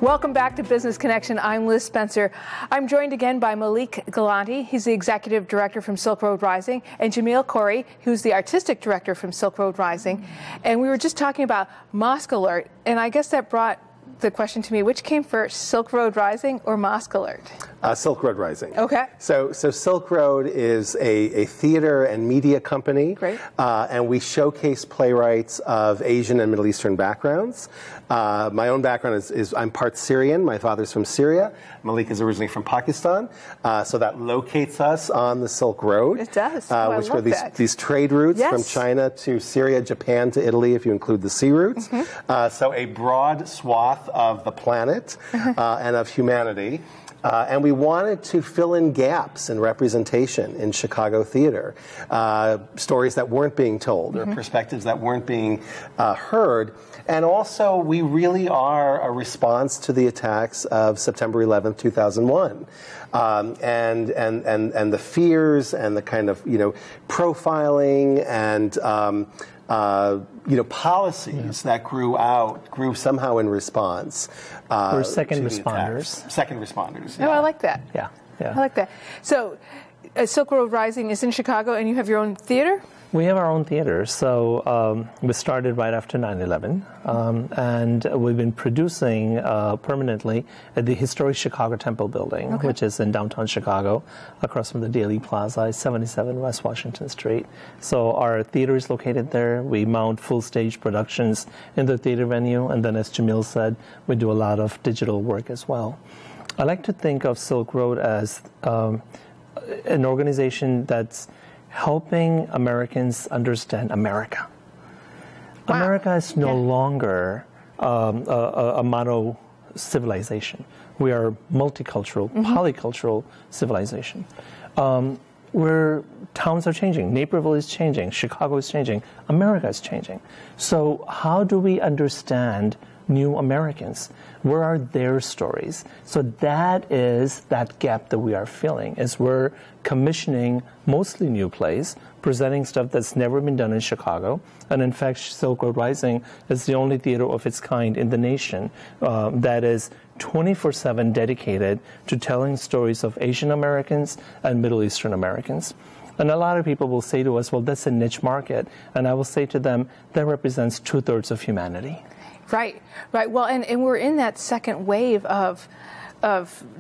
Welcome back to Business Connection. I'm Liz Spencer. I'm joined again by Malik Galanti. He's the executive director from Silk Road Rising, and Jamil Khoury, who's the artistic director from Silk Road Rising. And we were just talking about Mosque Alert, and I guess that brought the question to me, which came first, Silk Road Rising or Mosque Alert? Silk Road Rising. Okay. So Silk Road is a theater and media company. Great. And we showcase playwrights of Asian and Middle Eastern backgrounds. My own background is I'm part Syrian. My father's from Syria. Malik is originally from Pakistan. So that locates us on the Silk Road. It does. Which were these trade routes from China to Syria, Japan to Italy, if you include the sea routes. So a broad swath of the planet and of humanity. And we wanted to fill in gaps in representation in Chicago theater, stories that weren't being told or perspectives that weren't being heard. And also, we really are a response to the attacks of September 11th, 2001. And the fears and the kind of, profiling and policies that grew somehow in response. We're second responders. Second responders. Yeah. Oh, I like that. Yeah. I like that. So, Silk Road Rising is in Chicago, and you have your own theater? We have our own theater. So we started right after 9/11, and we've been producing permanently at the historic Chicago Temple Building, which is in downtown Chicago, across from the Daily Plaza, 77 West Washington Street. So our theater is located there. We mount full stage productions in the theater venue, and then, as Jamil said, we do a lot of digital work as well. I like to think of Silk Road as an organization that's helping Americans understand America. Wow. America is no longer a mono civilization. We are multicultural, polycultural civilization. Where towns are changing, Naperville is changing, Chicago is changing, America is changing. So how do we understand new Americans? Where are their stories? So that is that gap that we are filling, is we're commissioning mostly new plays, presenting stuff that's never been done in Chicago. And in fact, Silk Road Rising is the only theater of its kind in the nation that is 24/7 dedicated to telling stories of Asian Americans and Middle Eastern Americans. And a lot of people will say to us, well, that's a niche market. And I will say to them, that represents 2/3 of humanity. Right. Well, and we're in that second wave of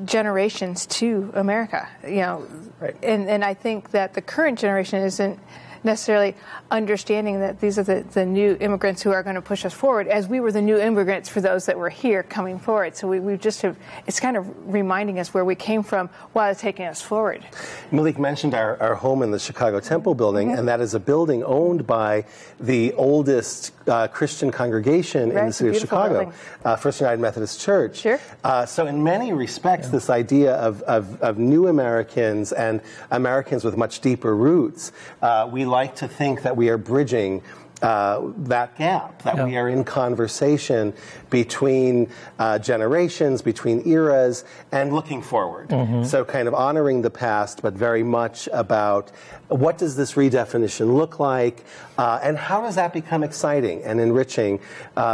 generations to America, Right. And I think that the current generation isn't necessarily understanding that these are the new immigrants who are going to push us forward, as we were the new immigrants for those that were here coming forward. So we just have, it's kind of reminding us where we came from while it's taking us forward. Malik mentioned our home in the Chicago Temple Building, and that is a building owned by the oldest Christian congregation in the city of Chicago, First United Methodist Church. Sure. So in many respects, this idea of new Americans and Americans with much deeper roots, we like to think that we are bridging that gap, that we are in conversation between generations, between eras, and looking forward. So kind of honoring the past, but very much about what does this redefinition look like, and how does that become exciting and enriching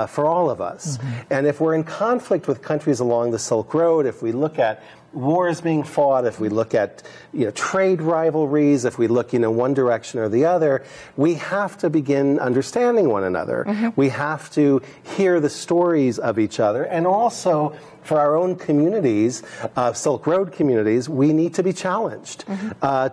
for all of us. And if we're in conflict with countries along the Silk Road, if we look at wars being fought, if we look at trade rivalries, if we look one direction or the other, we have to begin understanding one another. We have to hear the stories of each other, and also for our own communities, Silk Road communities, we need to be challenged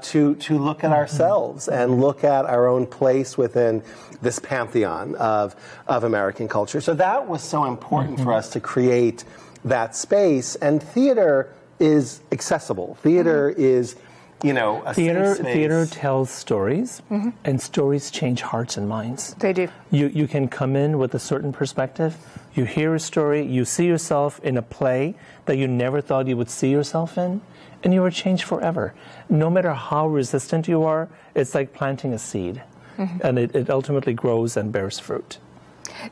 to look at ourselves and look at our own place within this pantheon of American culture. So that was so important for us to create that space. And theater is accessible. Theater is, a safe space. Theater tells stories, and stories change hearts and minds. They do. You can come in with a certain perspective. You hear a story. You see yourself in a play that you never thought you would see yourself in, and you are changed forever. No matter how resistant you are, it's like planting a seed, and it ultimately grows and bears fruit.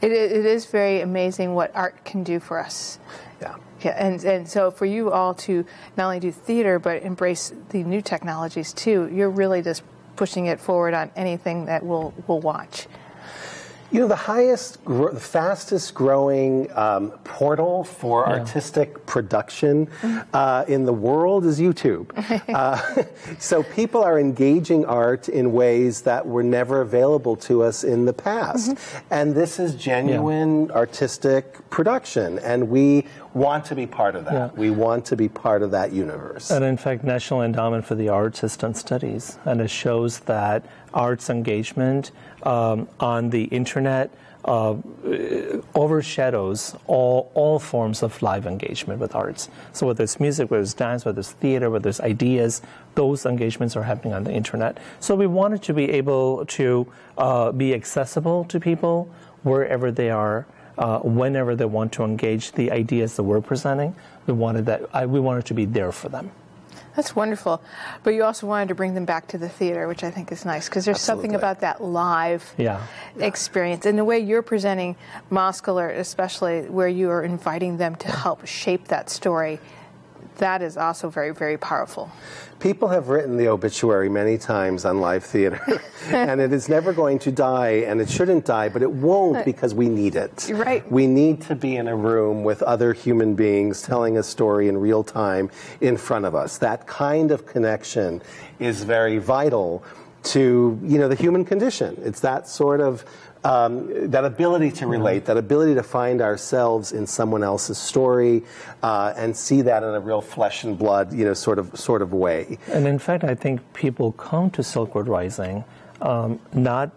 It is very amazing what art can do for us. Yeah, and so for you all to not only do theater but embrace the new technologies too, you're really just pushing it forward on anything that we'll watch. You know, the fastest growing portal for artistic production in the world is YouTube. So people are engaging art in ways that were never available to us in the past. And this is genuine artistic production. And we want to be part of that. Yeah. We want to be part of that universe. And in fact, National Endowment for the Arts has done studies, and it shows that arts engagement on the internet overshadows all forms of live engagement with arts. So whether it's music, whether it's dance, whether it's theater, whether it's ideas, those engagements are happening on the internet. So we wanted to be able to be accessible to people wherever they are. Whenever they want to engage the ideas that we're presenting, we wanted to be there for them. That's wonderful. But you also wanted to bring them back to the theater, which I think is nice, because there's something about that live experience. And the way you're presenting Mosque Alert, especially where you are inviting them to help shape that story, that is also very, very powerful. People have written the obituary many times on live theater, and it is never going to die, and it shouldn't die, but it won't because we need it. Right. We need to be in a room with other human beings telling a story in real time in front of us. That kind of connection is very vital to, you know, the human condition. It's that sort of that ability to relate, that ability to find ourselves in someone else's story, and see that in a real flesh and blood, you know, sort of way. And in fact, I think people come to Silk Road Rising not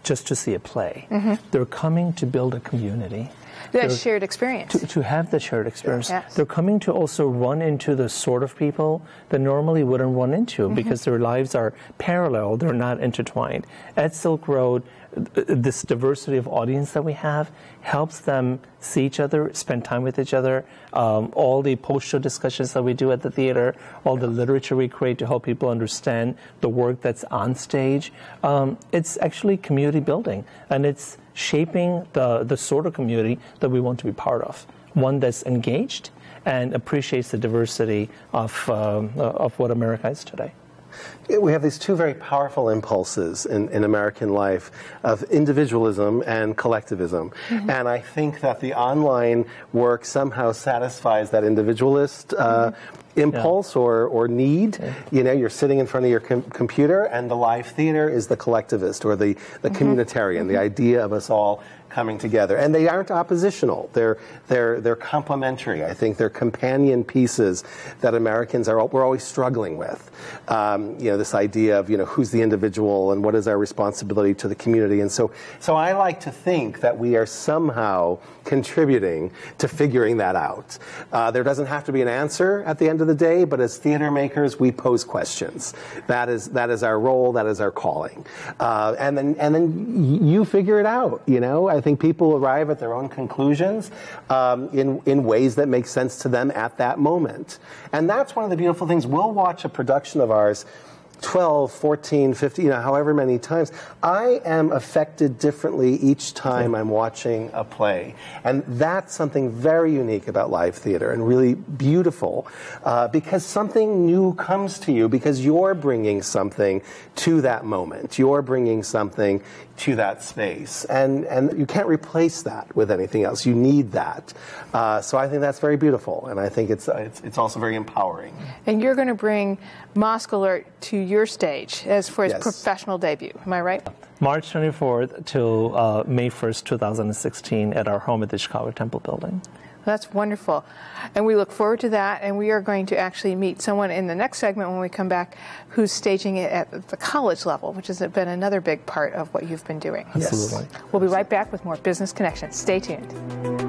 just to see a play. They're coming to build a community. That shared experience. To have the shared experience. Yes. They're coming to also run into the sort of people that normally wouldn't run into because their lives are parallel, they're not intertwined. At Silk Road, this diversity of audience that we have helps them see each other, spend time with each other. All the post-show discussions that we do at the theater, all the literature we create to help people understand the work that's on stage. It's actually community building, and it's shaping the sort of community that we want to be part of, one that's engaged and appreciates the diversity of what America is today. We have these two very powerful impulses in American life of individualism and collectivism. And I think that the online work somehow satisfies that individualist impulse or need. You know, you're sitting in front of your computer, and the live theater is the collectivist or the communitarian, the idea of us all coming together. And they aren't oppositional. They're complementary. I think they're companion pieces that Americans we're always struggling with. You know, this idea of, you know, who's the individual and what is our responsibility to the community. And so I like to think that we are somehow contributing to figuring that out. There doesn't have to be an answer at the end of the day, but as theater makers, we pose questions. That is our role. That is our calling. And then you figure it out. You know, I think people arrive at their own conclusions in ways that make sense to them at that moment. And that's one of the beautiful things. We'll watch a production of ours 12, 14, 15, you know, however many times. I am affected differently each time I'm watching a play. And that's something very unique about live theater and really beautiful, because something new comes to you because you're bringing something to that moment. You're bringing something to that space. And you can't replace that with anything else. You need that. So I think that's very beautiful. And I think it's also very empowering. And you're going to bring Mosque Alert to your stage as for its professional debut. Am I right? March 24th till May 1st, 2016 at our home at the Chicago Temple Building. That's wonderful. And we look forward to that. And we are going to actually meet someone in the next segment when we come back who's staging it at the college level, which has been another big part of what you've been doing. Absolutely. We'll be right back with more Business Connections. Stay tuned.